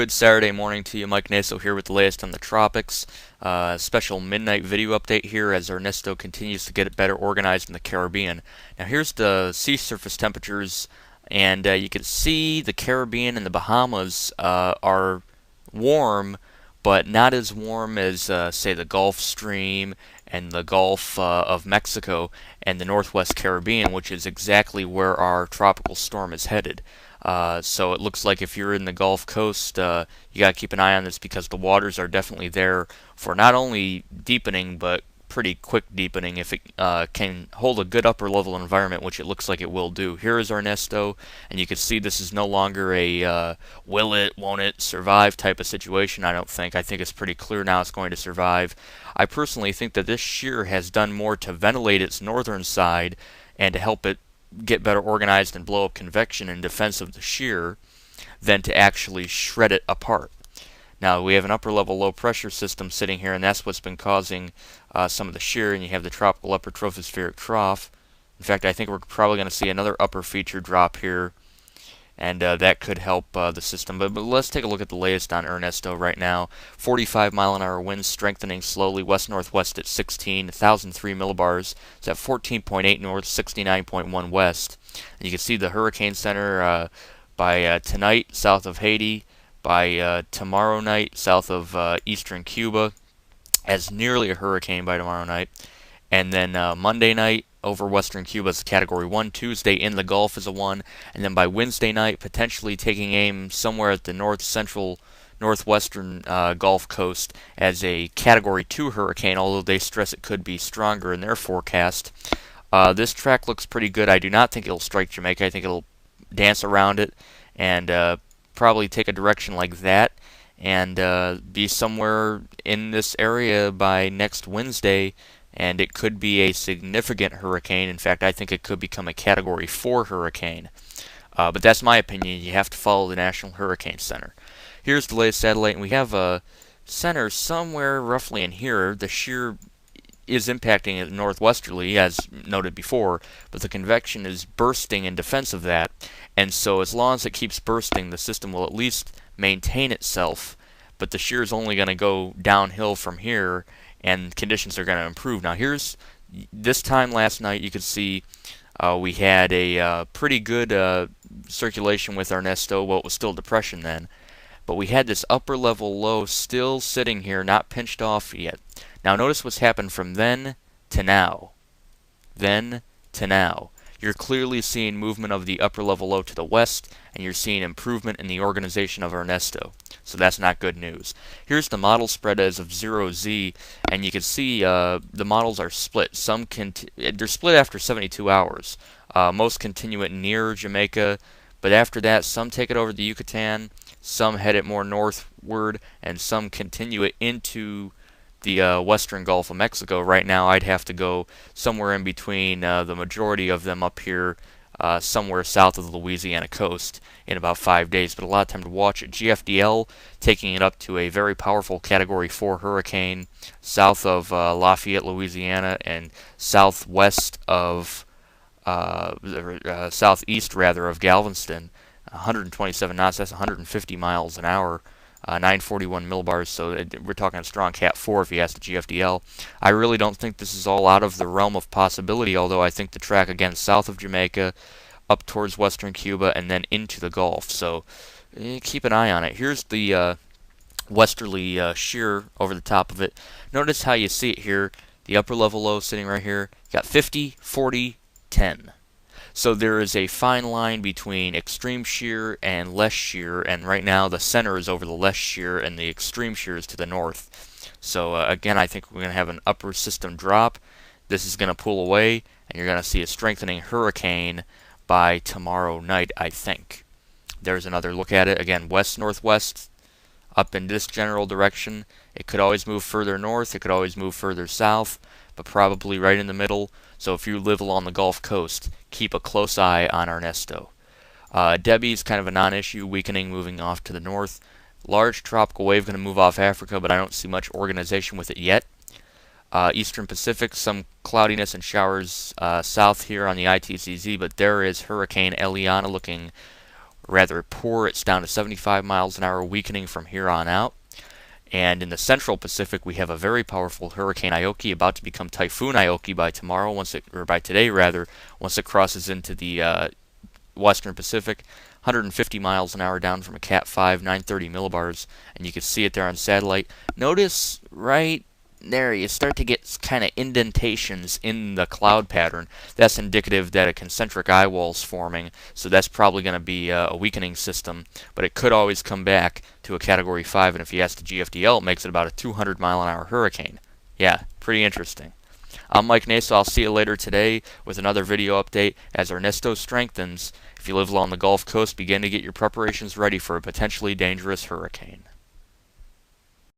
Good Saturday morning to you. Mike Naso here with the latest on the tropics. Special midnight video update here as Ernesto continues to get better organized in the Caribbean. Now here's the sea surface temperatures, and you can see the Caribbean and the Bahamas are warm, but not as warm as, say, the Gulf Stream and the Gulf of Mexico and the Northwest Caribbean, which is exactly where our tropical storm is headed. So it looks like if you're in the Gulf Coast, you got to keep an eye on this because the waters are definitely there for not only deepening, but pretty quick deepening if it can hold a good upper level environment, which it looks like it will do. Here is Ernesto, and you can see this is no longer a will it, won't it survive type of situation, I don't think. I think it's pretty clear now it's going to survive. I personally think that this shear has done more to ventilate its northern side and to help it get better organized and blow up convection in defense of the shear than to actually shred it apart. Now we have an upper level low pressure system sitting here, and that's what's been causing some of the shear, and you have the tropical upper tropospheric trough. In fact, I think we're probably going to see another upper feature drop here, and that could help the system. But let's take a look at the latest on Ernesto right now. 45-mile-an-hour winds strengthening slowly, west-northwest at 16, 1003 millibars. It's at 14.8 north, 69.1 west. And you can see the hurricane center by tonight south of Haiti, by tomorrow night south of eastern Cuba, as nearly a hurricane by tomorrow night. And then Monday night over western Cuba is a Category 1. Tuesday in the Gulf is a 1. And then by Wednesday night, potentially taking aim somewhere at the north-central, northwestern Gulf Coast as a Category 2 hurricane, although they stress it could be stronger in their forecast. This track looks pretty good. I do not think it'll strike Jamaica. I think it'll dance around it and probably take a direction like that and be somewhere in this area by next Wednesday, and it could be a significant hurricane. In fact, I think it could become a Category 4 hurricane. But that's my opinion. You have to follow the National Hurricane Center. Here's the latest satellite, and we have a center somewhere roughly in here. The shear is impacting it northwesterly, as noted before, but the convection is bursting in defense of that, and so as long as it keeps bursting, the system will at least maintain itself, but the shear is only going to go downhill from here, and conditions are going to improve. Now here's, this time last night you could see we had a pretty good circulation with Ernesto. Well, it was still depression then, but we had this upper level low still sitting here, not pinched off yet. Now notice what's happened from then to now. Then to now. You're clearly seeing movement of the upper level low to the west, and you're seeing improvement in the organization of Ernesto. So that's not good news. Here's the model spread as of 0Z, and you can see the models are split. Some they're split after 72 hours. Most continue it near Jamaica, but after that some take it over the Yucatan, some head it more northward, and some continue it into the western Gulf of Mexico. Right now I'd have to go somewhere in between the majority of them up here somewhere south of the Louisiana coast in about 5 days, but a lot of time to watch it. GFDL taking it up to a very powerful Category 4 hurricane south of Lafayette, Louisiana, and southwest of southeast rather of Galveston. 127 knots, that's 150 miles an hour. 941 millibars, so we're talking a strong Cat 4 if you ask the GFDL. I really don't think this is all out of the realm of possibility, although I think the track, again, south of Jamaica, up towards western Cuba, and then into the Gulf. So keep an eye on it. Here's the westerly shear over the top of it. Notice how you see it here. The upper level low sitting right here. You got 50, 40, 10. So there is a fine line between extreme shear and less shear, and right now the center is over the less shear and the extreme shear is to the north. So again, I think we're going to have an upper system drop. This is going to pull away, and you're going to see a strengthening hurricane by tomorrow night, I think. There's another look at it. Again, west-northwest, up in this general direction. It could always move further north, it could always move further south, but probably right in the middle. So if you live along the Gulf Coast, keep a close eye on Ernesto. Debbie's kind of a non-issue, weakening, moving off to the north. Large tropical wave going to move off Africa, but I don't see much organization with it yet. Eastern Pacific, some cloudiness and showers south here on the ITCZ, but there is Hurricane Eliana looking rather poor. It's down to 75 miles an hour, weakening from here on out. And in the central Pacific, we have a very powerful Hurricane Ioki about to become Typhoon Ioki by tomorrow, or by today rather, once it crosses into the western Pacific. 150 miles an hour down from a Cat 5, 930 millibars, and you can see it there on satellite. Notice right there you start to get kind of indentations in the cloud pattern. That's indicative that a concentric eye wall's forming, so that's probably going to be a weakening system, but it could always come back to a Category 5, and if you ask the GFDL, it makes it about a 200 mile an hour hurricane. Yeah, pretty interesting. I'm Mike Naso. I'll see you later today with another video update as Ernesto strengthens. If you live along the Gulf Coast, begin to get your preparations ready for a potentially dangerous hurricane.